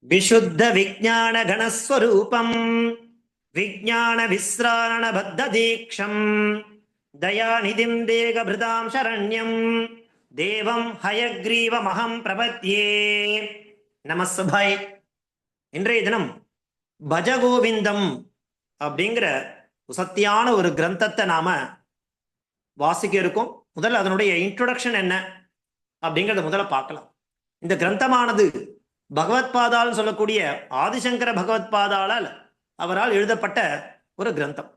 विशुद्ध विज्ञान घनस्वरूपम विज्ञान विस्रारण बद्ध दीक्षम दयानिधिं देगभृतां शरण्यं देवं हयग्रीवमहं प्रपद्ये நமஸ்பாய். இன்றைய தினம் பஜகோவிந்தம் அப்படிங்கிற சத்தியான ஒரு கிரந்தத்தை நாம வாசிக்க இருக்கோம். முதல்ல அதனுடைய இன்ட்ரோடக்ஷன் என்ன அப்படிங்கிறத முதல்ல பார்க்கலாம். இந்த கிரந்தமானது பகவத்பாதால் சொல்லக்கூடிய ஆதிசங்கர பகவத்பாதாளால் அவரால் எழுதப்பட்ட ஒரு கிரந்தம்.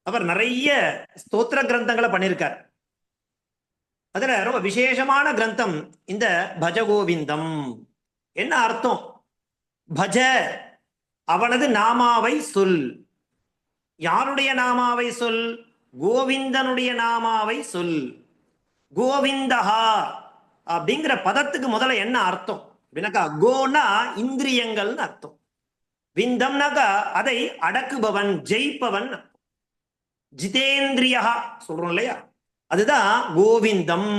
அவர் நிறைய ஸ்தோத்திர கிரந்தங்களை பண்ணியிருக்கார். அதுல ரொம்ப விசேஷமான கிரந்தம் இந்த பஜகோவிந்தம். என்ன அர்த்தம்? பஜ, அவனது நாமாவை சொல். யாருடைய நாமாவை சொல்? கோவிந்தனுடைய நாமாவை சொல். கோவிந்தஹா அப்படிங்கிற பதத்துக்கு முதல்ல என்ன அர்த்தம் அப்படின்னாக்கா, கோனா இந்திரியங்கள்னு அர்த்தம். விந்தம்னாக்கா அதை அடக்குபவன், ஜெயிப்பவன். ஜிதேந்திரியா சொல்றோம் இல்லையா, அதுதான் கோவிந்தம்.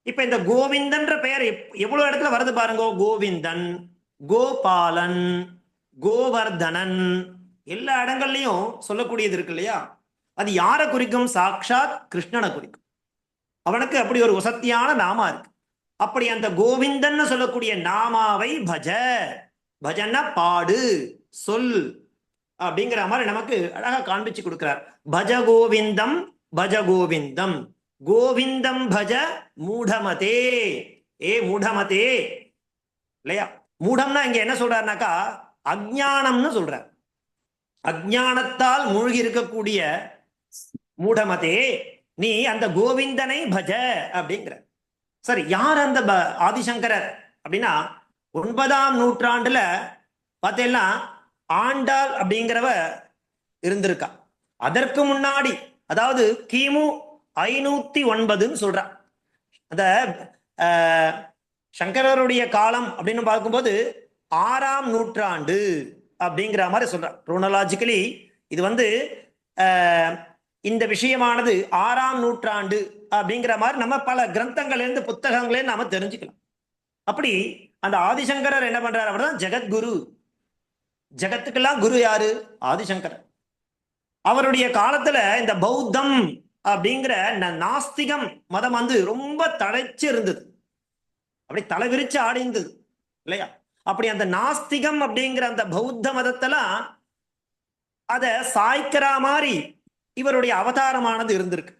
இப்ப இந்த கோவிந்தன்ற பெயர் எவ்வளவு இடத்துல வருது பாருங்க. கோவிந்தன், கோபாலன், கோவர்தனன், எல்லா இடங்கள்லயும் சொல்லக்கூடியது இருக்கு இல்லையா. அது யாரை குறிக்கும்? சாக்ஷாத் கிருஷ்ணனை குறிக்கும். அவனுக்கு அப்படி ஒரு வசத்தியான நாமா இருக்கு. அப்படி அந்த கோவிந்தன் சொல்லக்கூடிய நாமாவை பஜ, பஜன்னா பாடு, சொல் அப்படிங்கிற மாதிரி நமக்கு அழகா காண்பிச்சு கொடுக்கிறார். பஜ கோவிந்தம், பஜ கோவிந்தம், கோவிந்தம் பஜ மூடமதே. ஏ மூடமதே இல்லையா. மூடம்னா இங்க என்ன சொல்றாருனாக்கா அஜ்ஞானம்னு சொல்றார். அஜ்ஞானத்தால் மூழ்கி இருக்கக்கூடிய மூடமதே, நீ அந்த கோவிந்தனை பஜ அப்படிங்கிற. சரி, யார் அந்த ஆதிசங்கரர் அப்படின்னா, 9ஆம் நூற்றாண்டுல பார்த்தீங்கன்னா ஆண்டாள் அப்படிங்கிறவ இருந்திருக்கா. அதற்கு முன்னாடி, அதாவது கிமு 509 சொல்றா. அந்த சங்கரருடைய காலம் அப்படின்னு பார்க்கும்போது 6ஆம் நூற்றாண்டு அப்படிங்கிற மாதிரி சொல்ற. குரோனலாஜிக்கலி இது இந்த விஷயமானது 6ஆம் நூற்றாண்டு அப்படிங்கிற மாதிரி நம்ம பல கிரந்தங்கள்ல இருந்து புத்தகங்களே நாம தெரிஞ்சுக்கலாம். அப்படி அந்த ஆதிசங்கரர் என்ன பண்றாரு? அவர் தான் ஜெகத்குரு. ஜெகத்துக்கெல்லாம் குரு யாரு? ஆதிசங்கரர். அவருடைய காலத்துல இந்த பௌத்தம் அப்படிங்கிற நாஸ்திகம் மதம் ரொம்ப தழைச்சு இருந்தது. அப்படி தலைவிரிச்சு ஆடி இருந்தது இல்லையா. அப்படி அந்த நாஸ்திகம் அப்படிங்கிற அந்த பௌத்த மதத்தெல்லாம் அத சாய்க்கிற மாதிரி இவருடைய அவதாரமானது இருந்திருக்கு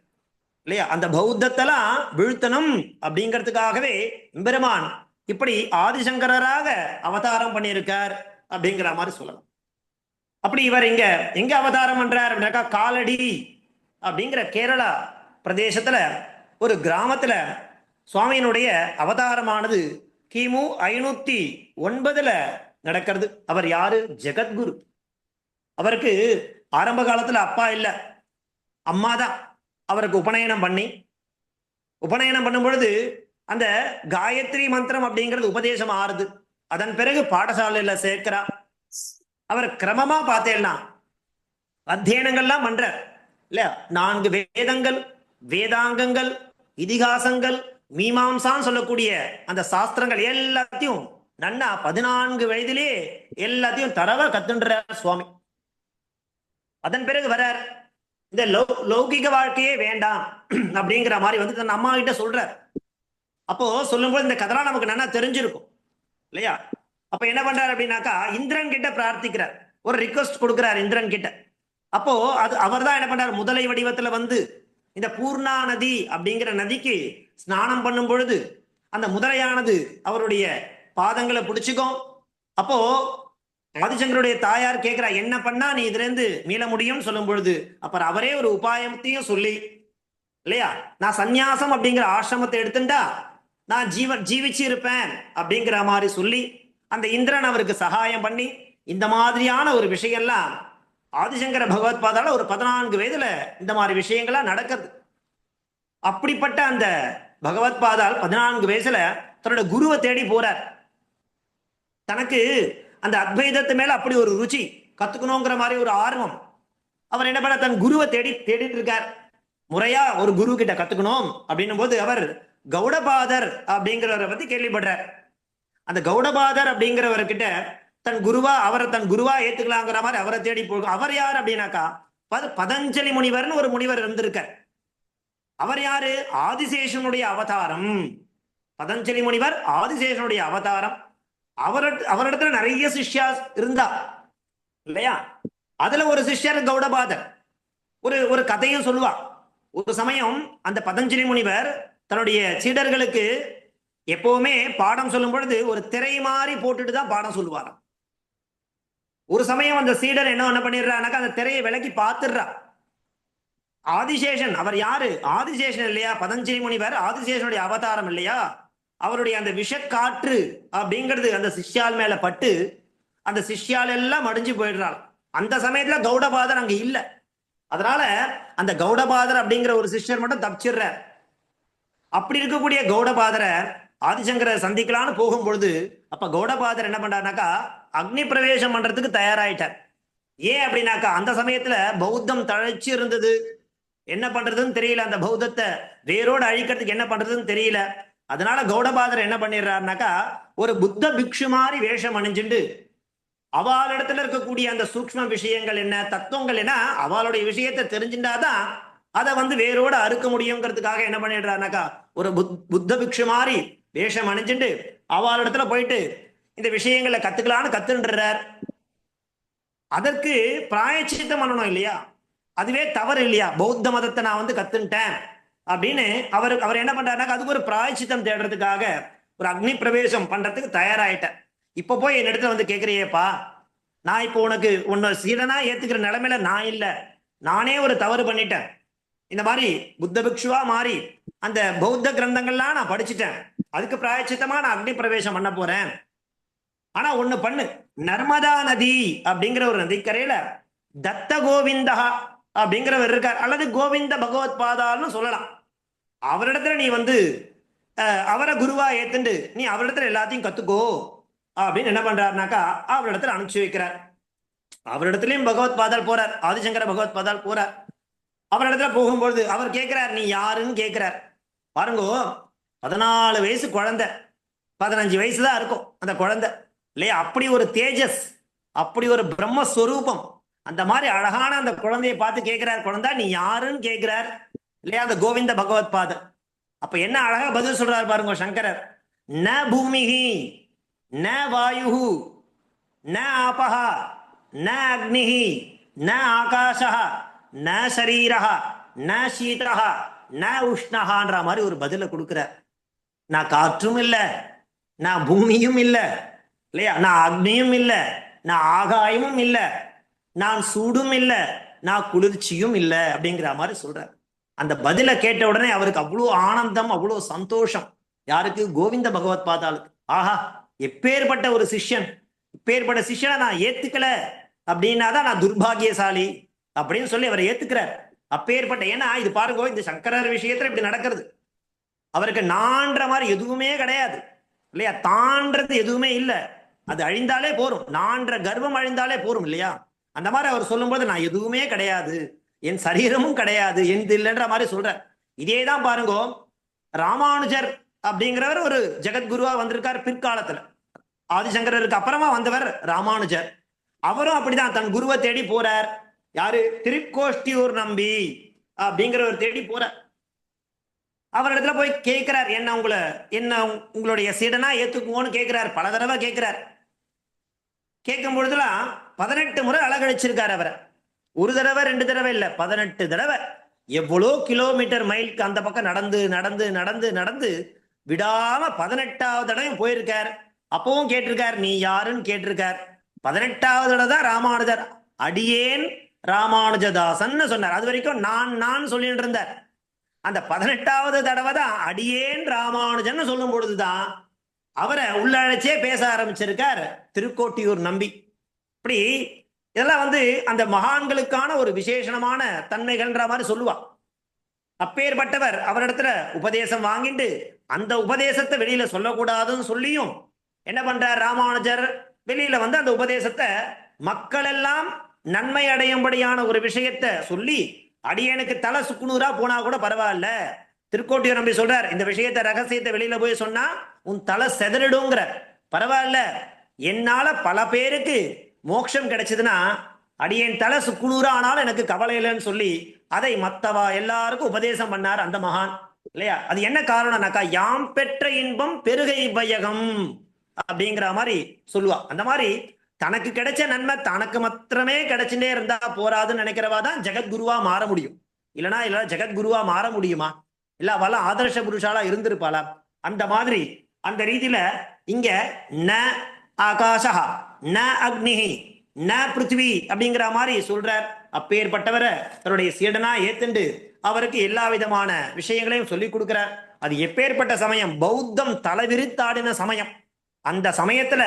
இல்லையா. அந்த பௌத்தத்தெல்லாம் வீழ்த்தணும் அப்படிங்கிறதுக்காகவே பெருமான் இப்படி ஆதிசங்கராக அவதாரம் பண்ணியிருக்கார் அப்படிங்கிற மாதிரி சொல்லலாம். அப்படி இவர் எங்க அவதாரம் பண்றார் அப்படின்னாக்கா, காலடி அப்படிங்கிற கேரளா பிரதேசத்துல ஒரு கிராமத்துல சுவாமியினுடைய அவதாரமானது கிமு 509 நடக்கிறது. அவர் யாரு? ஜெகத்குரு. அவருக்கு ஆரம்ப காலத்துல அப்பா இல்ல, அம்மாதான் அவருக்கு உபநயனம் பண்ணும் பொழுது அந்த காயத்ரி மந்திரம் அப்படிங்கிறது உபதேசம் ஆறுது. அதன் பிறகு பாடசாலையில சேர்க்கிறா. அவர் கிரமமா பார்த்தேன்னா அத்தியனங்கள்லாம் பண்ற இல்ல. 4 வேதங்கள், வேதாங்கங்கள், இதிகாசங்கள், மீமாம்சான்னு சொல்லக்கூடிய அந்த சாஸ்திரங்கள் எல்லாத்தையும் நன்னா 14 வயதிலே எல்லாத்தையும் தரவா கத்துன்ற சுவாமி. அதன் பிறகு வர்றார். இந்த லௌகிக வாழ்க்கையே வேண்டாம் அப்படிங்கிற மாதிரி தன் அம்மா கிட்ட சொல்றார். அப்போ சொல்லும்போது இந்த கதைலாம் நமக்கு நல்லா தெரிஞ்சிருக்கும் இல்லையா. அப்ப என்ன பண்றாரு அப்படின்னாக்கா, இந்திரன் கிட்ட பிரார்த்திக்கிறார், ஒரு ரிக்வஸ்ட் கொடுக்கிறார் இந்திரன் கிட்ட. அப்போ அவர் தான் என்ன பண்றாரு? முதலை வடிவத்துல இந்த பூர்ணா நதி அப்படிங்கிற நதிக்கு ஸ்நானம் பண்ணும் பொழுது அந்த முதலையானது அவருடைய பாதங்களை பிடிச்சுக்கும். அப்போ ஆதிசங்கருடைய தாயார் கேட்கிறா, என்ன பண்ணா நீ இதுல இருந்து மீள முடியும் சொல்லும் பொழுது அப்புறம் அவரே ஒரு உபாயத்தையும் சொல்லி இல்லையா, நான் சந்நியாசம் அப்படிங்கிற ஆசிரமத்தை எடுத்துட்டா நான் ஜீவிச்சு இருப்பேன் அப்படிங்கிற மாதிரி சொல்லி அந்த இந்திரன் அவருக்கு சகாயம் பண்ணி இந்த மாதிரியான ஒரு விஷயம்லாம் ஆதிசங்கர பகவத்பாதால ஒரு 14 வயதுல இந்த மாதிரி விஷயங்கள்லாம் நடக்குது. அப்படிப்பட்ட அந்த பகவத்பாதால் 14 வயசுல தன்னோட குருவை தேடி போறார். தனக்கு அந்த அத்வைதத்து மேல அப்படி ஒரு ருச்சி, கத்துக்கணுங்கிற மாதிரி ஒரு ஆர்வம். அவர் என்ன பண்ண, தன் குருவை தேடிட்டு இருக்கார். முறையா ஒரு குரு கிட்ட கத்துக்கணும் அப்படின்னும் போது அவர் கௌடபாதர் அப்படிங்கிறவரை பத்தி கேள்விப்படுறார். அந்த கௌடபாதர் அப்படிங்கிறவர்கிட்ட அவரை தன் குருவா ஏத்துக்கலாங்கிற மாதிரி அவரை தேடி போகும். அவர் யார் அப்படின்னாக்கா பதஞ்சலி முனிவர்னு ஒரு முனிவர் இருந்திருக்கார். அவர் யாரு? ஆதிசேஷனுடைய அவதாரம். பதஞ்சலி முனிவர் ஆதிசேஷனுடைய அவதாரம். அவரிடத்துல நிறைய சிஷ்யா இருந்தா இல்லையா? அதுல ஒரு சிஷ்யர் கௌடபாதர். ஒரு கதையும் சொல்லுவா. ஒரு சமயம் அந்த பதஞ்சலி முனிவர் தன்னுடைய சீடர்களுக்கு எப்பவுமே பாடம் சொல்லும் பொழுது ஒரு திரை மாறி போட்டுட்டு தான் பாடம் சொல்லுவாராம். ஒரு சமயம் அந்த சீடர் என்ன பண்ணிடுறானாக்கா அந்த திரையை விலக்கி பார்த்துடுறா. ஆதிசேஷன் அவர் யாரு? ஆதிசேஷன் இல்லையா? பதஞ்சலி முனிவர் ஆதிசேஷனுடைய அவதாரம் இல்லையா? அவருடைய அந்த விஷக்காற்று அப்படிங்கிறது அந்த சிஷ்யால் மேல பட்டு அந்த சிஷ்யால் எல்லாம் அடிஞ்சு போயிடுறாள். அந்த சமயத்துல கௌடபாதர் அங்க இல்ல. அதனால அந்த கௌடபாதர் அப்படிங்கிற ஒரு சிஷ்யர் மட்டும் தப்பிச்சிடுறார். அப்படி இருக்கக்கூடிய கௌடபாதரை ஆதிசங்கரை சந்திக்கலான்னு போகும்பொழுது அப்ப கௌடபாதர் என்ன பண்றாருனாக்கா அக்னி பிரவேசம் பண்றதுக்கு தயாராயிட்டார். ஏன் அப்படின்னாக்கா அந்த சமயத்துல பௌத்தம் தழைச்சு இருந்தது. என்ன பண்றதுன்னு தெரியல. அந்த பௌத்தத்தை வேரோடு அழிக்கிறதுக்கு என்ன பண்றதுன்னு தெரியல. அதனால கௌடபாதர் என்ன பண்ணிடுறாருனாக்கா ஒரு புத்த பிக்ஷு மாதிரி வேஷம் அணிஞ்சுண்டு அவளிடத்துல இருக்கக்கூடிய அந்த சூக்ஷ்ம விஷயங்கள் என்ன, தத்துவங்கள் என்ன, அவளுடைய விஷயத்தை தெரிஞ்சுட்டாதான் அதை வேரோட அறுக்க முடியுங்கிறதுக்காக என்ன பண்ணிடுறாருனாக்கா ஒரு புத்த பிக்ஷு மாதிரி வேஷம் அணிஞ்சுட்டு அவளிடத்துல போயிட்டு இந்த விஷயங்களை கத்துக்கலான்னு கத்துன்றார். அதற்கு பிராயச்சித்தம் பண்ணணும் இல்லையா? அதுவே தவறு இல்லையா? பௌத்த மதத்தை நான் கத்துன்ட்டேன் அப்படின்னு அவர் என்ன பண்றாருனாக்கா அதுக்கு ஒரு பிராயச்சித்தம் தேடுறதுக்காக ஒரு அக்னி பிரவேசம் பண்றதுக்கு தயாராயிட்டேன். இப்ப போய் என்னிடத்துல கேட்கிறியேப்பா, நான் இப்போ உன்னை சீடனா ஏத்துக்கிற நிலைமையில நான் இல்லை, நானே ஒரு தவறு பண்ணிட்டேன். இந்த மாதிரி புத்த பிக்ஷுவா மாறி அந்த பௌத்த கிரந்தங்கள்லாம் நான் படிச்சுட்டேன். அதுக்கு பிராயச்சித்தமா நான் அக்னி பிரவேசம் பண்ண போறேன். ஆனா ஒண்ணு பண்ணு, நர்மதா நதி அப்படிங்கிற ஒரு நதிக்கரையில தத்த கோவிந்தா அப்படிங்கிறவர் இருக்கார், அல்லது கோவிந்த பகவத் பாதால்னு சொல்லலாம். அவரிடத்துல நீ அவரை குருவா ஏத்துண்டு நீ அவரிடத்துல எல்லாத்தையும் கத்துக்கோ அப்படின்னு என்ன பண்றாருனாக்கா அவரிடத்துல அனுப்பிச்சு வைக்கிறார். அவரிடத்துலயும் பகவத் பாதால் போறார், ஆதிசங்கர பகவத் பாதால் போறார். அவரிடத்துல போகும்போது அவர் கேட்கிறார், நீ யாருன்னு கேட்கிறார். பாருங்கோ, 14 வயசு குழந்தை, 15 வயசுதான் இருக்கும் அந்த குழந்தை இல்லையா? அப்படி ஒரு தேஜஸ், அப்படி ஒரு பிரம்மஸ்வரூபம். அந்த மாதிரி அழகான அந்த குழந்தையை பார்த்து கேட்கிறார், குழந்தை நீ யாருன்னு கேட்கிறார் இல்லையா அந்த கோவிந்த பகவத் பாதர். அப்ப என்ன அழகா பதில் சொல்றாரு பாருங்க சங்கரர். ந பூமிஹி ந வாயுஹு ந ஆபஹ ந அக்னிஹி ந ஆகாஷஹ ந சரீரஹ ந சீதஹ ந உஷ்ணஹான்ற மாதிரி ஒரு பதில கொடுக்கிறார். நான் காற்றும் இல்லை, நான் பூமியும் இல்லை இல்லையா, நான் அக்னியும் இல்லை, நான் ஆகாயமும் இல்லை, நான் சூடும் இல்லை, நான் குளிர்ச்சியும் இல்லை அப்படிங்கிற மாதிரி சொல்றார். அந்த பதில கேட்ட உடனே அவருக்கு அவ்வளோ ஆனந்தம், அவ்வளோ சந்தோஷம். யாருக்கு? கோவிந்த பகவத் பாதாளுக்கு. ஆஹா, எப்பேற்பட்ட ஒரு சிஷ்யன், இப்பேற்பட்ட சிஷ்யனை நான் ஏத்துக்கல அப்படின்னாதான் நான் துர்பாகியசாலி அப்படின்னு சொல்லி அவர் ஏத்துக்கிறார். அப்பேற்பட்ட, ஏன்னா இது பாருங்க, இந்த சங்கரர் விஷயத்துல இப்படி நடக்கிறது. அவருக்கு நான்ற மாதிரி எதுவுமே கிடையாது இல்லையா? தான்றது எதுவுமே இல்லை, அது அழிந்தாலே போரும். நான்ற கர்வம் அழிந்தாலே போரும் இல்லையா? அந்த மாதிரி அவர் சொல்லும்போது நான் எதுவுமே கிடையாது, என் சரீரமும் கிடையாது, என் இல்லைன்ற மாதிரி சொல்ற. இதேதான் பாருங்க, ராமானுஜர் அப்படிங்கிறவர் ஒரு ஜெகத்குருவா வந்திருக்கார் பிற்காலத்துல. ஆதிசங்கரருக்கு அப்புறமா வந்தவர் ராமானுஜர். அவரும் அப்படிதான் தன் குருவை தேடி போறார். யாரு? திருக்கோஷ்டியூர் நம்பி அப்படிங்கிறவர் தேடி போறார். அவரிடத்துல போய் கேட்கிறார், என்ன உங்களுடைய சீடனா ஏத்துக்குவோன்னு கேட்கிறார். பல தடவை கேட்கிறார். கேட்கும் பொழுதுலாம் 18 முறை அழகழிச்சிருக்காரு அவரை. ஒரு தடவை 2 தடவை இல்ல, 18 தடவை. எவ்வளோ கிலோமீட்டர் மைலுக்கு அந்த பக்கம் நடந்து நடந்து நடந்து நடந்து விடாம 18வது தடவையும் போயிருக்கார். அப்பவும் கேட்டிருக்கார், நீ யாருன்னு கேட்டிருக்கார். 18வது தடவை தான் ராமானுஜர் அடியேன் ராமானுஜதாசன் சொன்னார். அது வரைக்கும் நான் சொல்லிட்டு இருந்தார். அந்த 18வது தடவை தான் அடியேன் ராமானுஜன் சொல்லும் பொழுதுதான் அவரை உள்ளழைச்சே பேச ஆரம்பிச்சிருக்கார் திருக்கோட்டியூர் நம்பி. இப்படி இதெல்லாம் அந்த மகான்களுக்கான ஒரு விசேஷமான தன்மைகள்ன்ற மாதிரி சொல்லுவா. அப்பேற்பட்டவர் அவரிடத்துல உபதேசம் வாங்கிட்டு அந்த உபதேசத்தை வெளியில சொல்லக்கூடாதுன்னு சொல்லியும் என்ன பண்றார் ராமானுஜர், வெளியில அந்த உபதேசத்தை மக்கள் எல்லாம் நன்மை அடையும்படியான ஒரு விஷயத்தை சொல்லி, அடியனுக்கு தலை சுக்குநூறா போனா கூட பரவாயில்ல, திருக்கோட்டியூர் நம்பி சொல்றார், இந்த விஷயத்தை ரகசியத்தை வெளியில போய் சொன்னா உன் தலை செதறிடுங்கிற. பரவாயில்ல, என்னால பல பேருக்கு மோட்சம் கிடைச்சதுன்னா அடியேன் தலை சுக்குநூறு ஆனாலும் எனக்கு கவலை இல்லைன்னு சொல்லி அதை மத்தவா எல்லாருக்கும் உபதேசம் பண்ணார் அந்த மகான் இல்லையா. அது என்ன காரணம்னாக்கா, யாம் பெற்ற இன்பம் பெருகை பயகம் அப்படிங்கிற மாதிரி சொல்லுவா. அந்த மாதிரி தனக்கு கிடைச்ச நன்மை தனக்கு மாத்திரமே கிடைச்சுட்டே இருந்தா போராதுன்னு நினைக்கிறவா தான் ஜெகத்குருவா மாற முடியும். இல்ல ஜெகத்குருவா மாற முடியுமா? இல்ல அவள ஆதர்ஷ புருஷாலா இருந்திருப்பாளா? அந்த மாதிரி அந்த ரீதியில இங்க ந ஆகாஷா ந அக்னிஹி ந பிருத்திவி அப்படிங்கிற மாதிரி சொல்றார். அப்பேற்பட்டவரை தன்னுடைய சீடனா ஏத்துண்டு அவருக்கு எல்லா விதமான விஷயங்களையும் சொல்லி கொடுக்கிறார். அது எப்பேற்பட்ட சமயம், பௌத்தம் தலைவிரித்தாடின சமயம். அந்த சமயத்துல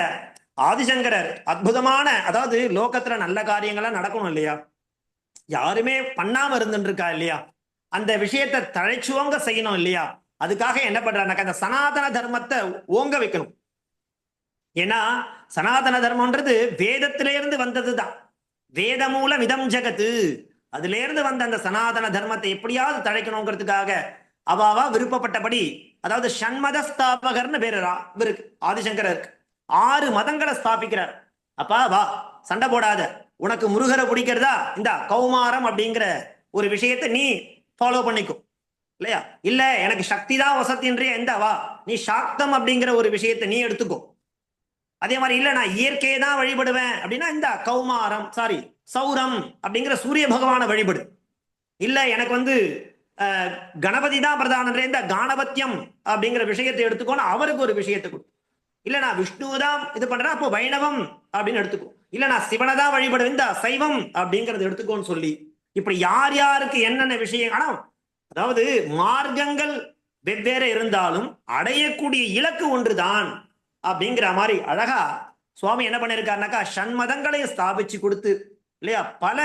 ஆதிசங்கரர் அற்புதமான, அதாவது லோகத்துல நல்ல காரியங்கள்லாம் நடக்கணும் இல்லையா, யாருமே பண்ணாம இருந்துருக்கா இல்லையா, அந்த விஷயத்தை தழைச்சுவங்க செய்யணும் இல்லையா, அதுக்காக என்ன பண்றாருனாக்கா அந்த சனாதன தர்மத்தை ஓங்க வைக்கணும். ஏன்னா சனாதன தர்மம்ன்றது வேதத்திலிருந்து வந்ததுதான். வேத மூலம் இதம் ஜெகத்து, அதுல இருந்து வந்த அந்த சனாதன தர்மத்தை எப்படியாவது தழைக்கணுங்கிறதுக்காக அவாவா விருப்பப்பட்டபடி, அதாவது ஷண்மத ஸ்தாபகர்னு பேரு இருக்கு ஆதிசங்கருக்கு. 6 மதங்களை ஸ்தாபிக்கிறார். அப்பா வா, சண்டை போடாத, உனக்கு முருகரை பிடிக்கிறதா, இந்த கௌமாரம் அப்படிங்கிற ஒரு விஷயத்தை நீ ஃபாலோ பண்ணிக்கும் இல்லையா, இல்ல எனக்கு சக்தி தான் வசத்தின்றிய எந்த வா, நீ சாக்தம் அப்படிங்கிற ஒரு விஷயத்தை நீ எடுத்துக்கோ. அதே மாதிரி இல்ல நான் இயற்கையை தான் வழிபடுவேன் அப்படின்னா இந்த கௌமாரம் சௌரம் அப்படிங்கிற சூரிய பகவானை வழிபடு. இல்ல எனக்கு கணபதி தான் பிரதான இந்த காணபத்தியம் அப்படிங்கிற விஷயத்தை எடுத்துக்கோன்னு அவருக்கு ஒரு விஷயத்தை கொடு. இல்ல நான் விஷ்ணுவை தான் இது பண்றேன் அப்போ வைணவம் அப்படின்னு எடுத்துக்கோ. இல்ல நான் சிவனை தான் வழிபடுவேன் இந்த சைவம் அப்படிங்கறது எடுத்துக்கோன்னு சொல்லி, இப்படி யார் யாருக்கு என்னென்ன விஷயம், ஆனா அதாவது மார்க்கங்கள் வெவ்வேறு இருந்தாலும் அடையக்கூடிய இலக்கு ஒன்றுதான் அப்படிங்கிற மாதிரி அழகா சுவாமி என்ன பண்ணிருக்காருனாக்கா ஷண்மதங்களையும் ஸ்தாபிச்சு கொடுத்து இல்லையா, பல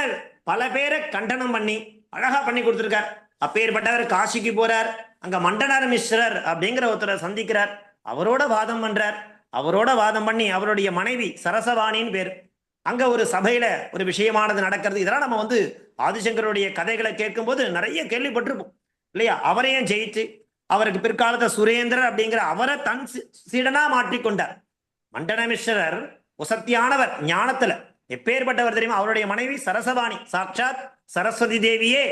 பல பேரை கண்டனம் பண்ணி அழகா பண்ணி கொடுத்திருக்கார். அப்பேற்பட்டவர் காசிக்கு போறார், அங்க மண்டனர் மிஸ்ரர் அப்படிங்கிற ஒருத்தரை சந்திக்கிறார், அவரோட வாதம் பண்றார். அவரோட வாதம் பண்ணி அவருடைய மனைவி சரசவாணின்னு பேர், அங்க ஒரு சபையில ஒரு விஷயமானது நடக்கிறது. இதெல்லாம் நம்ம ஆதிசங்கருடைய கதைகளை கேட்கும் போது நிறைய கேள்விப்பட்டிருப்போம் இல்லையா. அவரையும் ஜெயிச்சு அவருக்கு பிற்காலத்தை சுரேந்திரர் அப்படிங்கிற அவரை தன் சீடனா மாற்றிக்கொண்டார். மண்டனமிஸ்வரர் உசத்தியானவர் ஞானத்துல, எப்பேற்பட்டவர் தெரியுமா, அவருடைய மனைவி சரசவாணி சாட்சாத் சரஸ்வதி தேவியே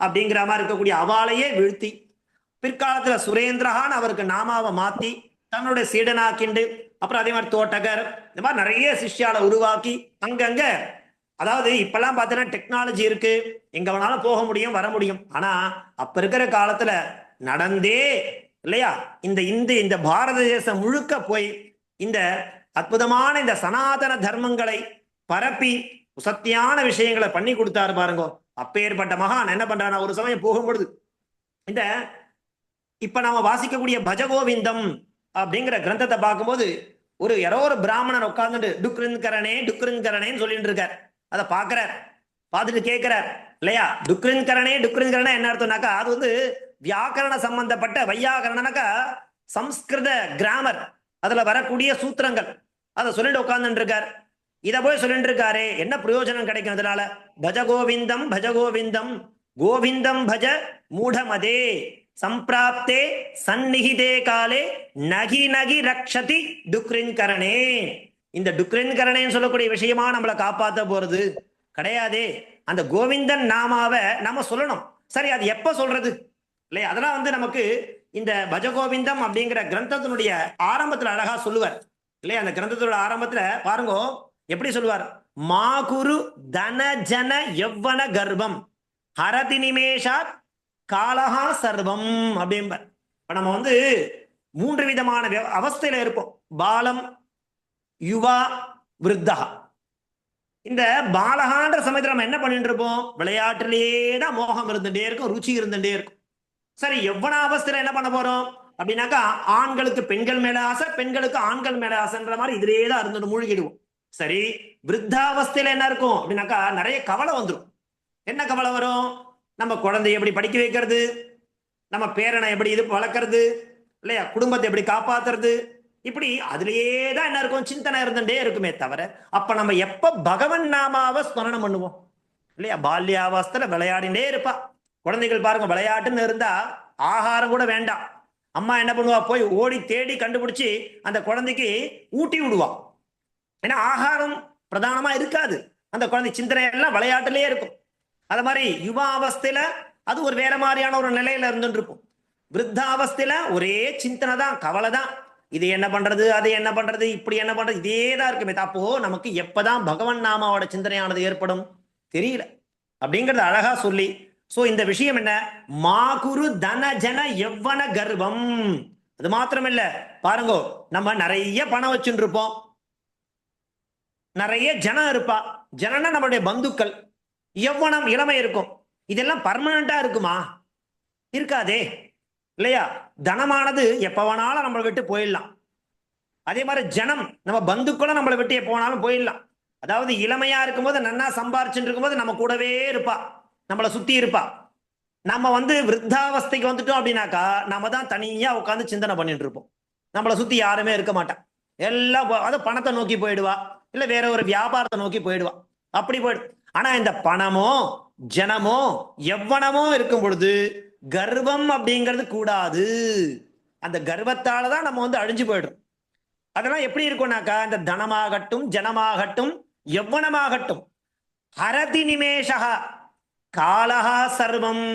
அப்படிங்கிற மாதிரி இருக்கக்கூடிய அவாளையே வீழ்த்தி பிற்காலத்துல சுரேந்திரஹான் அவருக்கு நாமாவை மாத்தி தன்னுடைய சீடனாக்கிண்டு, அப்புறம் அதே மாதிரி தோட்டகர், இந்த மாதிரி நிறைய சிஷ்யால உருவாக்கி அங்கங்க, அதாவது இப்பெல்லாம் பார்த்தீங்கன்னா டெக்னாலஜி இருக்கு, எங்க வேணாலும் போக முடியும் வர முடியும். ஆனா அப்ப இருக்கிற காலத்துல நடந்தே இல்லையா இந்த பாரத தேசம் முழுக்க போய் இந்த அற்புதமான இந்த சனாதன தர்மங்களை பரப்பி சத்தியான விஷயங்களை பண்ணி கொடுத்தாரு பாருங்க. அப்பேற்பட்ட மகான் என்ன பண்றானா, ஒரு சமயம் போகும்பொழுது இந்த இப்ப நாம வாசிக்கக்கூடிய பஜகோவிந்தம் அப்படிங்கிற கிரந்தத்தை பார்க்கும்போது யாரோ ஒரு பிராமணர் உட்கார்ந்துட்டு டுக்ரின்கரணேன்னு சொல்லிட்டு இருக்கார். அதை பார்க்கிறார், பார்த்துட்டு கேட்கிறார் இல்லையா, டுக்ரின்கரணே என்ன அர்த்தம்னாக்கா, அது வியாக்கரண சம்பந்தப்பட்ட வையாகரணனாக்கா சம்ஸ்கிருத கிராமர், அதுல வரக்கூடிய சூத்திரங்கள் அதை சொல்லிட்டு உட்கார்ந்துட்டு இருக்கார். இதை போய் சொல்லிட்டு இருக்காரு, என்ன பிரயோஜனம் கிடைக்கும் அதனால? பஜகோவிந்தம் பஜகோவிந்தம் கோவிந்தம் பஜ மூடமதே சம்பிராப்தே சந்நிகிதே காலே நகி நகி ரக்ஷதி டுக்ரின்கரணே. இந்த டுக்ரின்கரணேன்னு சொல்லக்கூடிய விஷயமா நம்மளை காப்பாற்ற போறது கிடையாதே. அந்த கோவிந்தன் நாமாவை நம்ம சொல்லணும். சரி, அது எப்ப சொல்றது இல்லையா? அதெல்லாம் நமக்கு இந்த பஜகோவிந்தம் அப்படிங்கிற கிரந்தத்தினுடைய ஆரம்பத்துல அழகா சொல்லுவார் இல்லையா. அந்த கிரந்தத்தோட ஆரம்பத்துல பாருங்க எப்படி சொல்லுவார், மாகுரு தன ஜன யவ்வன கர்ப்பம் ஹரதி நிமேஷாத் காலஹா சர்வம் அப்படிம்பார். இப்ப நம்ம 3 விதமான அவஸ்தையில இருப்போம், பாலம் யுவா விருத்தா. இந்த பாலகான்ற சமயத்துல நம்ம என்ன பண்ணிட்டு இருப்போம், விளையாட்டுலயே தான் மோகம் இருந்துட்டே இருக்கும், ருச்சி இருந்துட்டே இருக்கும். சரி, எவ்வளவு அவஸ்தையில என்ன பண்ண போறோம் அப்படின்னாக்கா, ஆண்களுக்கு பெண்கள் மேல ஆசை, பெண்களுக்கு ஆண்கள் மேல ஆசைன்ற மாதிரி இதுலயே தான் இருந்துட்டு மூழ்கிடுவோம். சரி, விருத்தாவஸ்தையில என்ன இருக்கும் அப்படின்னாக்கா நிறைய கவலை வந்துடும். என்ன கவலை வரும், நம்ம குழந்தைய எப்படி படிக்க வைக்கிறது, நம்ம பேரனை எப்படி வளர்க்கறது இல்லையா, குடும்பத்தை எப்படி காப்பாத்துறது, இப்படி அதுலயே தான் என்ன இருக்கும், சிந்தனை இருந்துட்டே இருக்குமே தவிர, அப்ப நம்ம எப்ப பகவன் நாமாவை ஸ்மரணம் பண்ணுவோம் இல்லையா. பால்யாவஸ்தையில விளையாடிட்டே இருப்பா குழந்தைகள் பாருங்க, விளையாட்டுன்னு இருந்தா ஆகாரம் கூட வேண்டாம், அம்மா என்ன பண்ணுவா, போய் ஓடி தேடி கண்டுபிடிச்சு அந்த குழந்தைக்கு ஊட்டி விடுவா. ஏன்னா ஆகாரம் பிரதானமா இருக்காது, அந்த குழந்தை சிந்தனை எல்லாம் விளையாட்டுலயே இருக்கும். அது மாதிரி யுவ அவஸ்தையில அது ஒரு வேற மாதிரியான ஒரு நிலையில இருந்துட்டு இருக்கும். விருத்தாவஸ்தையில ஒரே சிந்தனை தான், கவலை தான். இது என்ன பண்றது, அது என்ன பண்றது, இப்படி என்ன பண்றது, இதே தான் இருக்குமே. அப்போ நமக்கு எப்பதான் பகவன் நாமாவோட சிந்தனையானது ஏற்படும் தெரியல அப்படிங்கறது அழகா சொல்லி. சோ இந்த விஷயம் என்ன, மாகுரு தன ஜன எவ்வன கர்வம். அது மாத்திரம் இல்ல, பாருங்க, நம்ம நிறைய பணம் வச்சுட்டு இருப்போம், நிறைய ஜனம் இருப்பா. ஜனனா நம்மளுடைய பந்துக்கள், எவ்வளவு இளமை இருக்கும். இதெல்லாம் பர்மனண்டா இருக்குமா? இருக்காதே, இல்லையா? தனமானது எப்ப வேணாலும் நம்மளை விட்டு போயிடலாம். அதே மாதிரி ஜனம், நம்ம பந்துக்களும் நம்மளை விட்டு எப்போ வேணாலும் போயிடலாம். அதாவது இளமையா இருக்கும்போது நன்னா சம்பாரிச்சுட்டு இருக்கும்போது நம்ம கூடவே இருப்பா, நம்மளை சுத்தி இருப்பா. நம்ம விருத்தாவஸ்தைக்கு வந்துட்டோம் அப்படின்னாக்கா நம்ம தான் தனியா உட்காந்து சிந்தனை பண்ணிட்டு இருப்போம். நம்மளை சுத்தி யாருமே இருக்க மாட்டான். எல்லாம் அது பணத்தை நோக்கி போயிடுவா, இல்ல வேற ஒரு வியாபாரத்தை நோக்கி போயிடுவா, அப்படி போயிடும். ஆனா இந்த பணமோ ஜனமோ எவ்வனமோ இருக்கும் பொழுது கர்வம் அப்படிங்கிறது கூடாது. அந்த கர்வத்தாலதான் நம்ம அழிஞ்சு போயிடும். அதெல்லாம் எப்படி இருக்கும்னாக்கா, இந்த தனமாகட்டும் ஜனமாகட்டும் எவ்வனமாகட்டும், ஹரதி நிமேஷா காலஹா சர்வம்,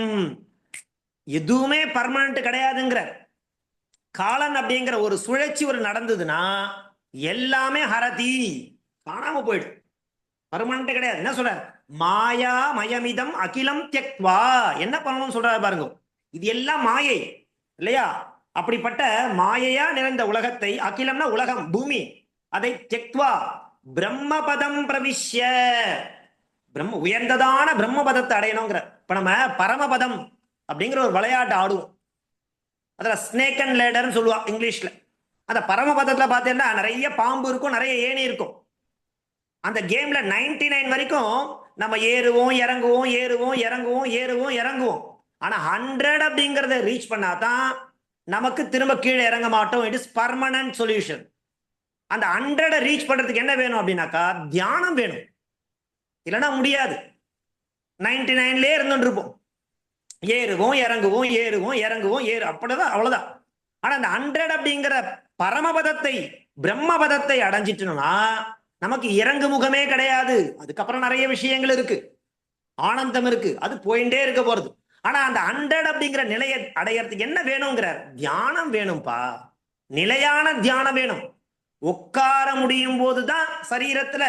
எதுவுமே பர்மனன்ட் கிடையாதுங்கிற. காலன் அப்படிங்கிற ஒரு சுழற்சி ஒரு நடந்ததுன்னா எல்லாமே ஹரதி, காணாம போயிடும், பர்மனன்ட் கிடையாது. என்ன சொல்ற, மாயா மயமிதம் அகிலம் தியக்வா, என்ன பண்ணணும் சொல்றாரு பாருங்க. இது எல்லாம் மாயை இல்லையா? அப்படிப்பட்ட மாயையா நிறைந்த உலகத்தை, அகிலம்னா உலகம் பூமி, அதை தியக்வா பிரம்மபதம் பிரவிஷ்ய, பிரம்ம உயர்ந்ததான பிரம்மபதத்தை அடையணுங்கிற. இப்ப நம்ம பரமபதம் அப்படிங்கிற ஒரு விளையாட்டு ஆடுவோம், அதுல ஸ்னேக் அண்ட் லேடர்னு சொல்லுவா இங்கிலீஷ்ல. அந்த பரமபதத்துல பார்த்தீங்கன்னா நிறைய பாம்பு இருக்கும், நிறைய ஏணி இருக்கும். அந்த கேம்ல 99 வரைக்கும் நம்ம ஏறுவோம் இறங்குவோம் ஏறுவோம் இறங்குவோம் ஏறுவோம் இறங்குவோம். ஆனா 100 அப்படிங்கறத ரீச் பண்ணாதான் நமக்கு திரும்ப கீழே இறங்க மாட்டோம். It is permanent solution. அந்த 100 ரீச் பண்றதுக்கு என்ன வேணும் அப்படின்னாக்கா, தியானம் வேணும், இல்லைன்னா முடியாது. 99லே இருந்துட்டு இருப்போம், ஏறுவோம் இறங்குவோம் ஏறுவோம் இறங்குவோம் அப்படிதான், அவ்வளவுதான். ஆனா அந்த 100 அப்படிங்கிற பரமபதத்தை பிரம்மபதத்தை அடைஞ்சிட்டோம்னா நமக்கு இறங்கு முகமே கிடையாது. அதுக்கப்புறம் நிறைய விஷயங்கள் இருக்கு, ஆனந்தம் இருக்கு, அது போயிட்டே இருக்க போறது. ஆனா அந்த 100 அப்படிங்கிற நிலையை அடையறதுக்கு என்ன வேணுங்கிறார், தியானம் வேணும்பா, நிலையான தியானம் வேணும். உட்கார முடியும் போதுதான் சரீரத்துல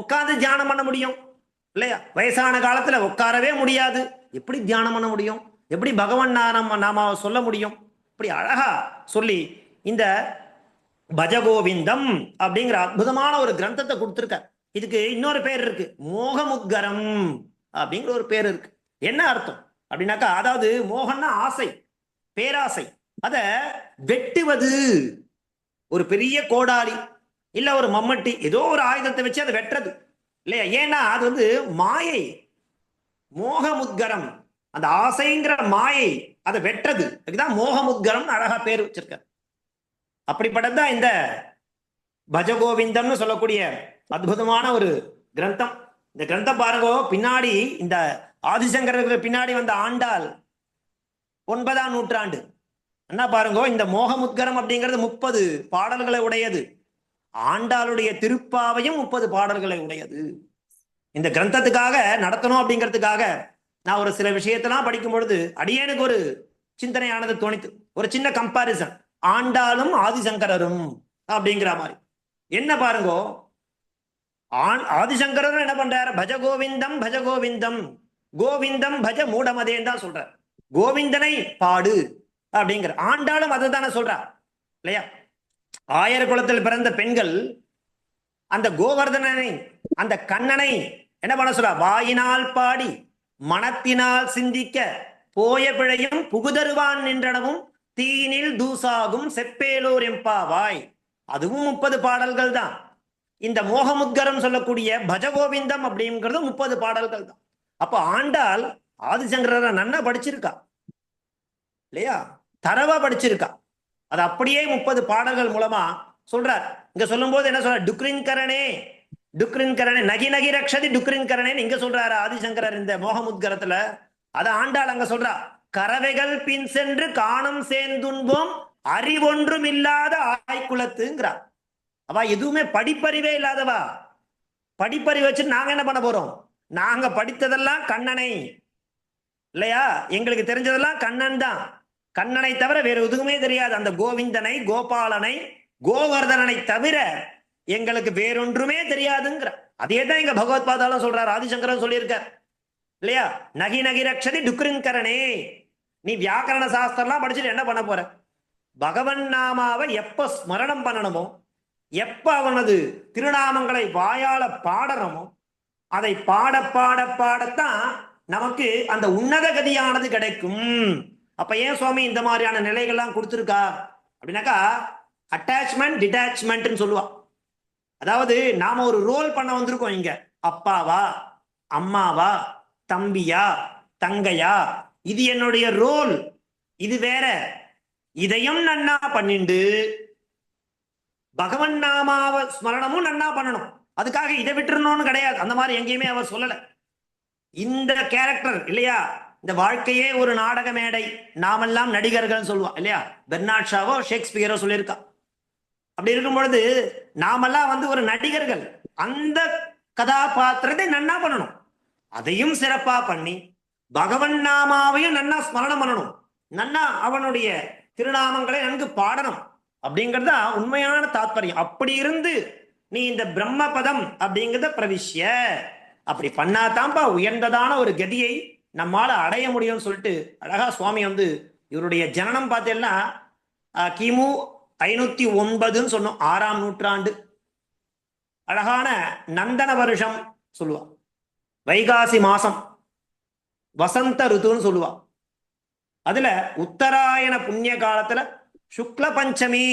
உட்கார்ந்து தியானம் பண்ண முடியும் இல்லையா? வயசான காலத்துல உட்காரவே முடியாது, எப்படி தியானம் பண்ண முடியும், எப்படி பகவான் நாம சொல்ல முடியும்? இப்படி அழகா சொல்லி இந்த பஜகோவிந்தம் அப்படிங்கிற அற்புதமான ஒரு கிரந்தத்தை கொடுத்திருக்க. இதுக்கு இன்னொரு பேர் இருக்கு, மோகமுத்கரம் அப்படிங்கிற ஒரு பேர் இருக்கு. என்ன அர்த்தம் அப்படின்னாக்கா, அதாவது மோகம்னா ஆசை, பேராசை, அத வெட்டுவது. ஒரு பெரிய கோடாரி இல்ல ஒரு மம்மட்டி ஏதோ ஒரு ஆயுதத்தை வச்சு அதை வெட்டுறது இல்லையா? ஏன்னா அது மாயை, மோகமுத்கரம், அந்த ஆசைங்கிற மாயை அதை வெட்டுறது. அதுக்குதான் மோகமுத்கரம் அழகா பேர் வச்சிருக்க. அப்படிப்பட்டதுதான் இந்த பஜகோவிந்தம்னு சொல்லக்கூடிய அற்புதமான ஒரு கிரந்தம். இந்த கிரந்தம் பாருங்க, பின்னாடி இந்த ஆதிசங்கருக்கு பின்னாடி வந்த ஆண்டாள் 9ஆம் நூற்றாண்டு. என்ன பாருங்க, இந்த மோகமுத்கரம் அப்படிங்கிறது 30 பாடல்களை உடையது. ஆண்டாளுடைய திருப்பாவையும் 30 பாடல்களை உடையது. இந்த கிரந்தத்துக்காக நடத்தணும் அப்படிங்கிறதுக்காக நான் ஒரு சில விஷயத்தெல்லாம் படிக்கும் பொழுது அடியேனுக்கு ஒரு சிந்தனையானது தோணித்து. ஒரு சின்ன கம்பாரிசன், ஆண்டாளும் ஆதிசங்கரரும் அப்படிங்கிற மாதிரி. என்ன பாருங்க, ஆதிசங்கரரும் என்ன பண்றாரு, பஜ கோவிந்தம் பஜ கோவிந்தம், கோவிந்தம் பஜ மூடமதேன்னு தான் சொல்றார். கோவிந்தனை பாடு அப்படிங்கிற. ஆண்டாளும் அதை தானே சொல்றா இல்லையா? ஆயர் குலத்தில் பிறந்த பெண்கள் அந்த கோவர்தனனை, அந்த கண்ணனை என்ன பண்ண சொல்றா, வாயினால் பாடி மனத்தினால் சிந்திக்க போய பிழையும் புகுதருவான் நின்றனவும் தீனில் தூசாகும் செப்பேலோர் எம்பாவாய். அதுவும் 30 பாடல்கள் தான். இந்த மோகமுத்கரம் சொல்லக்கூடிய பஜகோவிந்தம் அப்படிங்கிறது 30 பாடல்கள் தான். அப்ப ஆண்டாள் ஆதிசங்கர நன்னா படிச்சிருக்கா இல்லையா? தரவா படிச்சிருக்கா. அது அப்படியே 30 பாடல்கள் மூலமா சொல்றார். இங்க சொல்லும் போது என்ன சொல்ற, டுக்ரின் கரணே டுக்ரின் கரணே நகி நகி ரக்ஷதி டுக்ரின் கரணேன்னு இங்க சொல்றாரு ஆதிசங்கரர் இந்த மோகமுத்கரத்துல. அத ஆண்டாள் அங்க சொல்றா, கறவைகள் பின் சென்று காணும் சேர்ந்துன்போம் அறிவொன்றும் இல்லாத ஆய்குலத்துங்கிறார். அவ எதுவுமே படிப்பறிவே இல்லாதவா. படிப்பறிவு வச்சு நாங்க என்ன பண்ண போறோம்? நாங்க படித்ததெல்லாம் கண்ணனை இல்லையா, எங்களுக்கு தெரிஞ்சதெல்லாம் கண்ணன் தான். கண்ணனை தவிர வேற எதுவுமே தெரியாது. அந்த கோவிந்தனை, கோபாலனை, கோவர்தனனை தவிர எங்களுக்கு வேறொன்றுமே தெரியாதுங்கிற. அதே தான் இங்க பகவத் பாதாலும் சொல்றார், ஆதிசங்கரன் சொல்லியிருக்கார் இல்லையா. நகி நகி ரக்ஷதி டுக்ரிங்கரணே. நீ வியாக்கரண சாஸ்திரம்லாம் படிச்சுட்டு என்ன பண்ண போற? பகவன் நாமாவை எப்ப ஸ்மரணம் பண்ணணுமோ, எப்ப அவனது திருநாமங்களை வாயால பாடணுமோ, அதை பாட பாட பாடத்தான் நமக்கு அந்த உன்னத கதியானது கிடைக்கும். அப்ப ஏன் சுவாமி இந்த மாதிரியான நிலைகள்லாம் கொடுத்துருக்கா அப்படின்னாக்கா, அட்டாச்மெண்ட் டிட்டாச்மெண்ட் சொல்லுவா. அதாவது நாம ஒரு ரோல் பண்ண வந்திருக்கோம் இங்க. அப்பாவா, அம்மாவா, தம்பியா, தங்கையா, இது என்னுடைய ரோல், இது வேற. இதையும் நன்னா பண்ணிண்டு பகவன் நாமாவ ஸ்மரணமும் நன்னா பண்ணணும். அதுக்காக இதை விட்டுறணும்னு கிடையாது. அந்த மாதிரி எங்கேயுமே அவர் சொல்லல. இந்த கேரக்டர் இல்லையா, இந்த வாழ்க்கையே ஒரு நாடக மேடை, நாமெல்லாம் நடிகர்கள் சொல்லுவா இல்லையா. பெர்னாட் ஷாவோ ஷேக்ஸ்பியரோ சொல்லியிருக்கா. அப்படி இருக்கும் பொழுது நாமெல்லாம் வந்து ஒரு நடிகர்கள். அந்த கதாபாத்திரத்தை நன்னா பண்ணணும், அதையும் சிறப்பா பண்ணி பகவன் நாமாவையும் நன்னா ஸ்மரணம் பண்ணணும், நன்னா அவனுடைய திருநாமங்களை நன்கு பாடணும். அப்படிங்கிறது தான் உண்மையான தாத்பரியம். அப்படி இருந்து நீ இந்த பிரம்ம பதம் அப்படிங்கிறத பிரவிஷ்ய, அப்படி பண்ணாதான்ப்பா உயர்ந்ததான ஒரு கதியை நம்மால அடைய முடியும்னு சொல்லிட்டு அழகா சுவாமி வந்து இவருடைய ஜனனம் பார்த்தேன்னா கிமு 509 சொன்னோம், 6ஆம் நூற்றாண்டு. அழகான நந்தன வருஷம் சொல்லுவா, வைகாசி மாசம், வசந்த ருத்துன்னு சொல்லுவா. அதுல உத்தராயண புண்ணிய காலத்துல சுக்ல பஞ்சமி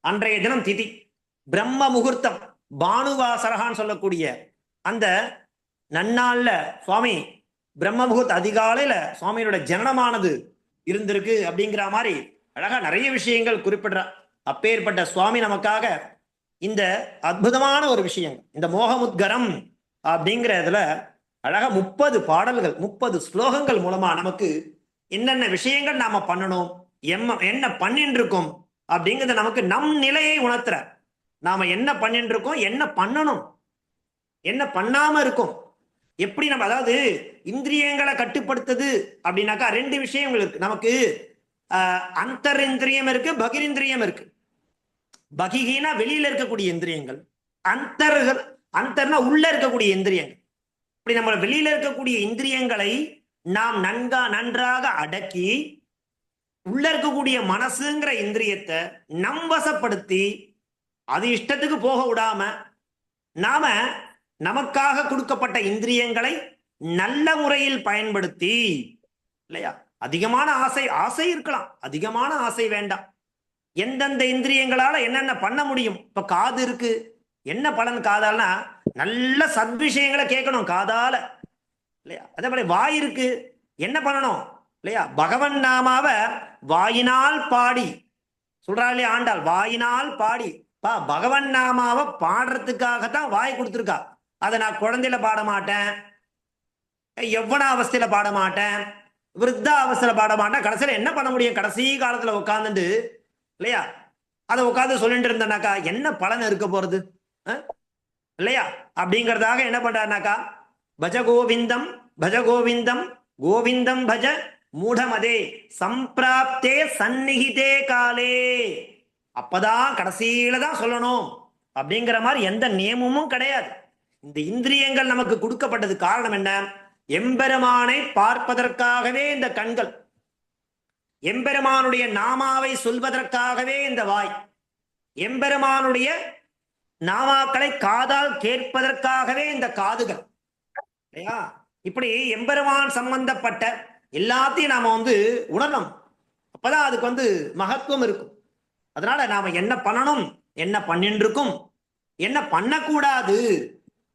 அன்றைய தினம் திதி, பிரம்ம முகூர்த்தம், பானுவாசரகான்னு சொல்லக்கூடிய அந்த நன்னாள்ல சுவாமி பிரம்ம முகூர்த்த அதிகாலையில சுவாமியோட ஜனனமானது இருந்திருக்கு. அப்படிங்கிற மாதிரி அழகா நிறைய விஷயங்கள் குறிப்பிடுறார். அப்பேற்பட்ட சுவாமி நமக்காக இந்த அற்புதமான ஒரு விஷயம், இந்த மோகமுத்கரம் அப்படிங்கிறதுல அழகா 30 பாடல்கள், 30 ஸ்லோகங்கள் மூலமா நமக்கு என்னென்ன விஷயங்கள் நாம பண்ணணும், என்ன பண்ணிட்டு இருக்கோம் அப்படிங்கிறத நமக்கு நம் நிலையை உணர்த்துற. நாம என்ன பண்ணிட்டு இருக்கோம், என்ன பண்ணணும், என்ன பண்ணாம இருக்கும், எப்படி நம்ம, அதாவது இந்திரியங்களை கட்டுப்படுத்துது அப்படின்னாக்கா 2 விஷயங்கள் இருக்கு நமக்கு. அந்தரிந்திரியம் இருக்கு, பகிரிந்திரியம் இருக்கு. பகிஹீனா வெளியில இருக்கக்கூடிய இந்திரியங்கள், அந்தர்னா உள்ள இருக்கக்கூடிய இந்திரியங்கள். இப்படி நம்ம வெளியில இருக்கக்கூடிய இந்திரியங்களை நாம் நன்றாக அடக்கி உள்ள இருக்கக்கூடிய மனசுங்கிற இந்திரியத்தை நம் வசப்படுத்தி அது இஷ்டத்துக்கு போக விடாம நாம நமக்காக கொடுக்கப்பட்ட இந்திரியங்களை நல்ல முறையில் பயன்படுத்தி இல்லையா. அதிகமான ஆசை இருக்கலாம், அதிகமான ஆசை வேண்டாம். எந்தெந்த இந்திரியங்களால என்னென்ன பண்ண முடியும். இப்ப காது இருக்கு, என்ன பலன் காதால்னா நல்ல சத்விஷயங்களை கேட்கணும் காதால இல்லையா. அதே போல வாய் இருக்கு, என்ன பண்ணணும் இல்லையா, பகவன் நாமாவ வாயினால் பாடி சொல்றா இல்லையா ஆண்டாள், வாயினால் பாடி. பகவன் நாமாவை பாடுறதுக்காகத்தான் வாய் கொடுத்துருக்கா. அதை நான் குழந்தையில பாட மாட்டேன், எவ்வளவு அவஸ்தையில பாட மாட்டேன், விருத்தா அவஸ்தையில பாட மாட்டேன். கடைசியில என்ன பண்ண முடியும், கடைசி காலத்துல உட்காந்துட்டு இல்லையா அதை உட்காந்து சொல்லிட்டு இருந்தனாக்கா என்ன பலன் இருக்க போறது இல்லையா. அப்படிங்கிறதாக என்ன பண்றாருனாக்கா, பஜ கோவிந்தம் பஜ கோவிந்தம் கோவிந்தம் பஜ மூடமதே சம்பிராப்தே சந்நிகிதே காலே. அப்பதான் கடைசியில தான் சொல்லணும் அப்படிங்கிற மாதிரி எந்த நியமமும் கிடையாது. இந்த இந்திரியங்கள் நமக்கு கொடுக்கப்பட்டது காரணம் என்ன, எம்பெருமானை பார்ப்பதற்காகவே இந்த கண்கள், எம்பெருமானுடைய நாமாவை சொல்வதற்காகவே இந்த வாய், எம்பெருமானுடைய நாமாக்களை காதால் கேட்பதற்காகவே இந்த காதுகள் இல்லையா. இப்படி எம்பெருமான் சம்பந்தப்பட்ட எல்லாத்தையும் நாம வந்து உணரணும். அப்பதான் அதுக்கு மகத்துவம் இருக்கும். அதனால நாம என்ன பண்ணணும், என்ன பண்ணிட்டு இருக்கும், என்ன பண்ணக்கூடாது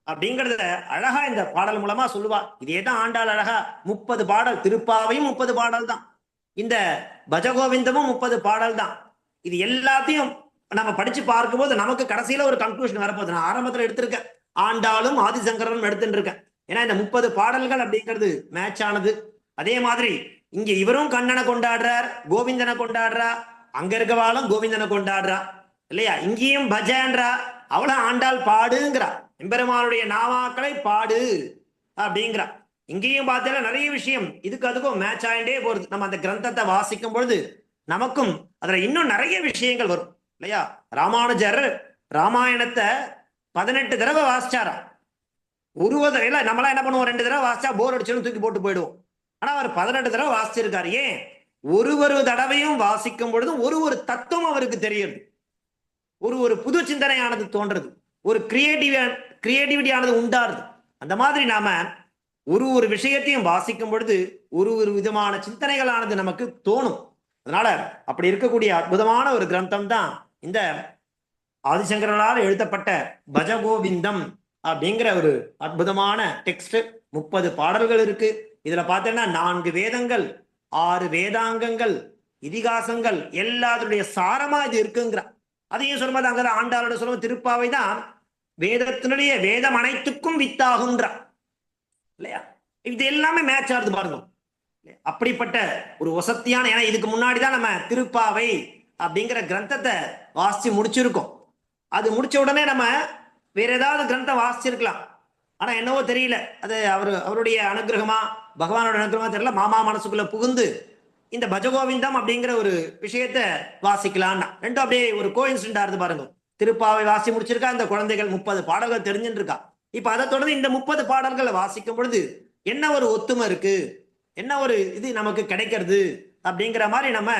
அப்படிங்கறத அழகா இந்த பாடல் மூலமா சொல்லுவா. இதேதான் ஆண்டாள் அழகா 30 பாடல், திருப்பாவையும் 30 பாடல் தான், இந்த பஜகோவிந்தமும் 30 பாடல் தான். இது எல்லாத்தையும் நம்ம படிச்சு பார்க்கும்போது நமக்கு கடைசியில ஒரு கன்க்ளூஷன் வரப்போகுது. நான் ஆரம்பத்துல எடுத்திருக்கேன், ஆண்டாளும் ஆதிசங்கரனும் எடுத்துட்டு இருக்கேன். ஏன்னா இந்த 30 பாடல்கள் அப்படிங்கிறது மேட்ச் ஆனது. அதே மாதிரி இங்க இவரும் கண்ணனை கொண்டாடுறார், கோவிந்தனை கொண்டாடுறா, அங்க இருக்கவாளும் கோவிந்தனை கொண்டாடுறா இல்லையா, இங்கேயும் பஜன்றா, அவளும் ஆண்டாள் பாடுங்கிறா, எம்பெருமானுடைய நாமாக்களை பாடு அப்படிங்கிறா. இங்கேயும் பார்த்தா நிறைய விஷயம் இதுக்கு அதுக்கும் மேட்ச் ஆகிட்டே போறது. நம்ம அந்த கிரந்தத்தை வாசிக்கும் பொழுது நமக்கும் அதுல இன்னும் நிறைய விஷயங்கள் வரும் இல்லையா. ராமானுஜர் ராமாயணத்தை 18 தடவை வாசிச்சாரா. இல்ல நம்மளாம் என்ன பண்ணுவோம், 2 தடவை வாசிச்சா போர் அடிச்சுன்னு தூக்கி போட்டு போயிடுவோம். ஆனா அவர் 18 தடவை வாசிச்சிருக்காரு. ஏன்? ஒரு தடவையும் வாசிக்கும் பொழுதும் ஒரு தத்துவம் அவருக்கு தெரியுது, ஒரு புது சிந்தனையானது தோன்றது, ஒரு கிரியேட்டிவிட்டியானது உண்டாருது. அந்த மாதிரி நாம ஒரு விஷயத்தையும் வாசிக்கும் பொழுது ஒரு விதமான சிந்தனைகளானது நமக்கு தோணும். அதனால அப்படி இருக்கக்கூடிய அற்புதமான ஒரு கிரந்தம் தான் இந்த ஆதிசங்கரால் எழுதப்பட்ட பஜகோவிந்தம் அப்படிங்கிற ஒரு அற்புதமான டெக்ஸ்ட். 30 பாடல்கள் இருக்கு. இதுல பார்த்தீங்கன்னா 4 வேதங்கள், 6 வேதாங்கங்கள், இதிகாசங்கள் எல்லாத்துடைய சாரமா இது இருக்குங்கிற. அதையும் சொல்லும்போது அங்கதான் ஆண்டாளோட சொல்லும் திருப்பாவை தான் வேதத்தினுடைய வேதம் அனைத்துக்கும் வித்தாகுன்ற இல்லையா. இது எல்லாமே மேட்ச் ஆகுது பாருங்க. அப்படிப்பட்ட ஒரு வசத்தியான, ஏன்னா இதுக்கு முன்னாடிதான் நம்ம திருப்பாவை அப்படிங்கிற கிரந்தத்தை வாசிச்சு முடிச்சிருக்கோம். அது முடிச்ச உடனே நம்ம வேற ஏதாவது கிரந்தம் வாசிச்சிருக்கலாம். ஆனா என்னவோ தெரியல, அது அவருடைய அனுகிரகமா பகவானோட அனுகிரகமா தெரியல, மாமா மனசுக்குள்ள புகுந்து இந்த பஜகோவிந்தம் அப்படிங்கிற ஒரு விஷயத்த வாசிக்கலாம்னா ரெண்டும் அப்படியே ஒரு கோஇன்சிடென்டா இருந்து பாருங்க. திருப்பாவை வாசி முடிச்சிருக்கா, இந்த குழந்தைகள் 30 பாடல்கள் தெரிஞ்சுட்டு இருக்கா. இப்ப அதை தொடர்ந்து இந்த 30 பாடல்களை வாசிக்கும் பொழுது என்ன ஒரு ஒத்துமை இருக்கு, என்ன ஒரு இது நமக்கு கிடைக்கிறது அப்படிங்கிற மாதிரி நம்ம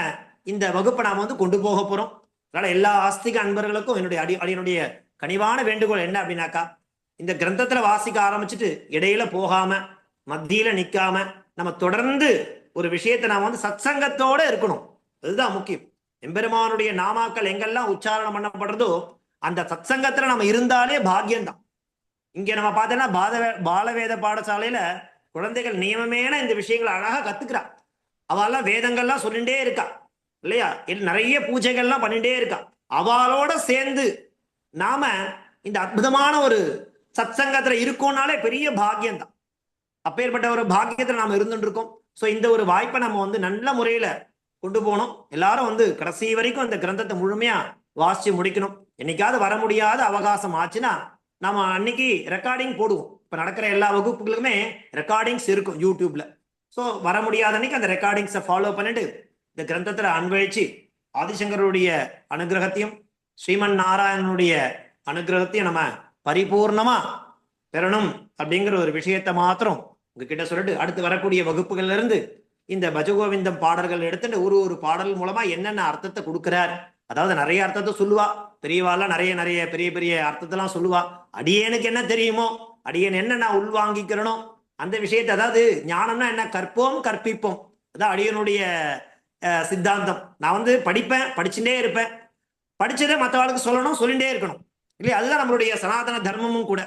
இந்த வகுப்பை நாம வந்து கொண்டு போக போறோம். அதனால எல்லா ஆஸ்திக அன்பர்களுக்கும் என்னுடைய அடியனுடைய கனிவான வேண்டுகோள் என்ன அப்படின்னாக்கா, இந்த கிரந்தத்துல வாசிக்க ஆரம்பிச்சுட்டு இடையில போகாம மத்தியில நிக்காம நம்ம தொடர்ந்து ஒரு விஷயத்தை நாம வந்து சத்சங்கத்தோட இருக்கணும். அதுதான் முக்கியம். எம்பெருமானுடைய நாமாக்கள் எங்கெல்லாம் உச்சாரணம் பண்ணப்படுறதோ அந்த சத்சங்கத்துல நம்ம இருந்தாலே பாக்கியம்தான். இங்க நம்ம பார்த்தோம்னா பாலவேத பாடசாலையில குழந்தைகள் நியமமேன இந்த விஷயங்களை அழகா கத்துக்கிறா. அவெல்லாம் வேதங்கள்லாம் சொல்லிட்டே இருக்கா இல்லையா, நிறைய பூஜைகள்லாம் பண்ணிட்டே இருக்கா. அவளோட சேர்ந்து நாம இந்த அற்புதமான ஒரு சத்சங்கத்துல இருக்கோம்னாலே பெரிய பாக்கியம் தான். அப்பேற்பட்ட ஒரு பாக்கியத்துல நாம இருந்துட்டு இருக்கோம். ஸோ இந்த ஒரு வாய்ப்பை நம்ம வந்து நல்ல முறையில கொண்டு போகணும். எல்லாரும் வந்து கடைசி வரைக்கும் இந்த கிரந்தத்தை முழுமையா வாசிச்சு முடிக்கணும். என்னைக்காவது வர முடியாத அவகாசம் ஆச்சுன்னா நம்ம அன்னைக்கு ரெக்கார்டிங் போடுவோம். இப்ப நடக்கிற எல்லா வகுப்புகளுக்குமே ரெக்கார்டிங்ஸ் இருக்கும் யூடியூப்ல. ஸோ வர முடியாத அன்னைக்கு அந்த ரெக்கார்டிங்ஸை ஃபாலோ பண்ணிட்டு இந்த கிரந்தத்துல அன்வழிச்சு ஆதிசங்கருடைய அனுகிரகத்தையும் ஸ்ரீமன் நாராயணனுடைய அனுகிரகத்தையும் நம்ம பரிபூர்ணமா பெறணும் அப்படிங்கிற ஒரு விஷயத்தை மாத்திரம் உங்ககிட்ட சொல்லிட்டு அடுத்து வரக்கூடிய வகுப்புகள்ல இருந்து இந்த பஜகோவிந்தம் பாடல்கள் எடுத்துட்டு ஒரு பாடல் மூலமா என்னென்ன அர்த்தத்தை கொடுக்கிறார். அதாவது நிறைய அர்த்தத்தை சொல்லுவா பெரியவாலாம், நிறைய பெரிய பெரிய அர்த்தத்தெல்லாம் சொல்லுவா. அடியேனுக்கு என்ன தெரியுமோ, அடியேன் என்ன நான் உள்வாங்கிக்கிறனோ அந்த விஷயத்தை, அதாவது ஞானம்னா என்ன, கற்போம் கற்பிப்போம், அதான் அடியனுடைய சித்தாந்தம். நான் வந்து படிப்பேன், படிச்சுட்டே இருப்பேன், படிச்சதை மற்றவாளுக்கு சொல்லணும், சொல்லிட்டே இருக்கணும் இல்லையா. அதுதான் நம்மளுடைய சனாதன தர்மமும் கூட.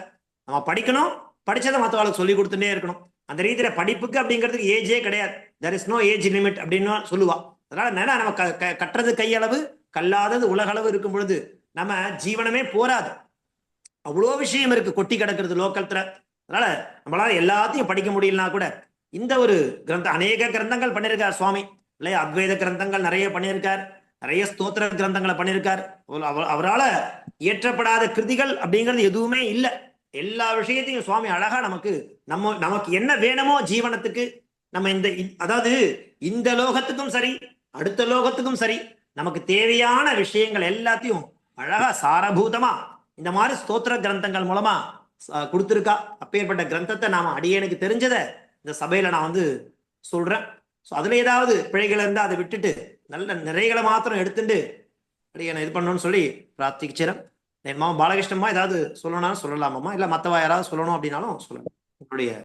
நம்ம படிக்கணும், படிச்சதை மற்றவாளுக்கு சொல்லி கொடுத்துட்டே இருக்கணும். அந்த ரீதியில படிப்புக்கு அப்படிங்கிறதுக்கு ஏஜே கிடையாது. There is no age limit அப்படின்னு சொல்லுவா. அதனால என்னன்னா நம்ம கட்டுறது கையளவு, கல்லாதது உலகளவு இருக்கும் பொழுது நம்ம ஜீவனமே போராது. அவ்வளோ விஷயம் இருக்கு கொட்டி கிடக்கிறது லோக்கல்ல. அதனால நம்மளால எல்லாத்தையும் படிக்க முடியலனா கூட இந்த ஒரு கிரந்தம், அநேக கிரந்தங்கள் பண்ணியிருக்கார் சுவாமி இல்லையா. அத்வைத கிரந்தங்கள் நிறைய பண்ணியிருக்கார், நிறைய ஸ்தோத்திர கிரந்தங்களை பண்ணியிருக்கார். அவரால் இயற்றப்படாத கிருதிகள் அப்படிங்கிறது எதுவுமே இல்லை. எல்லா விஷயத்தையும் சுவாமி அழகா நமக்கு என்ன வேணுமோ ஜீவனத்துக்கு நம்ம அதாவது இந்த லோகத்துக்கும் சரி அடுத்த லோகத்துக்கும் சரி நமக்கு தேவையான விஷயங்கள் எல்லாத்தையும் அழகா சாரபூதமா இந்த மாதிரி ஸ்தோத்திர கிரந்தங்கள் மூலமா கொடுத்துருக்கா. அப்பேற்பட்ட கிரந்தத்தை நாம அடியேனுக்கு தெரிஞ்சதை இந்த சபையில நான் வந்து சொல்றேன். ஸோ அதுல ஏதாவது பிழைகள் இருந்தால் அதை விட்டுட்டு நல்ல நிறைகளை மாத்திரம் எடுத்துட்டு அடியனை இது பண்ணணும்னு சொல்லி பிரார்த்திக்கிறேன். என் மாமா பாலகிருஷ்ணம்மா ஏதாவது சொல்லணும்னாலும் சொல்லலாமாம்மா, இல்லை மற்றவா யாராவது சொல்லணும் அப்படின்னாலும் சொல்லணும். உங்களுடைய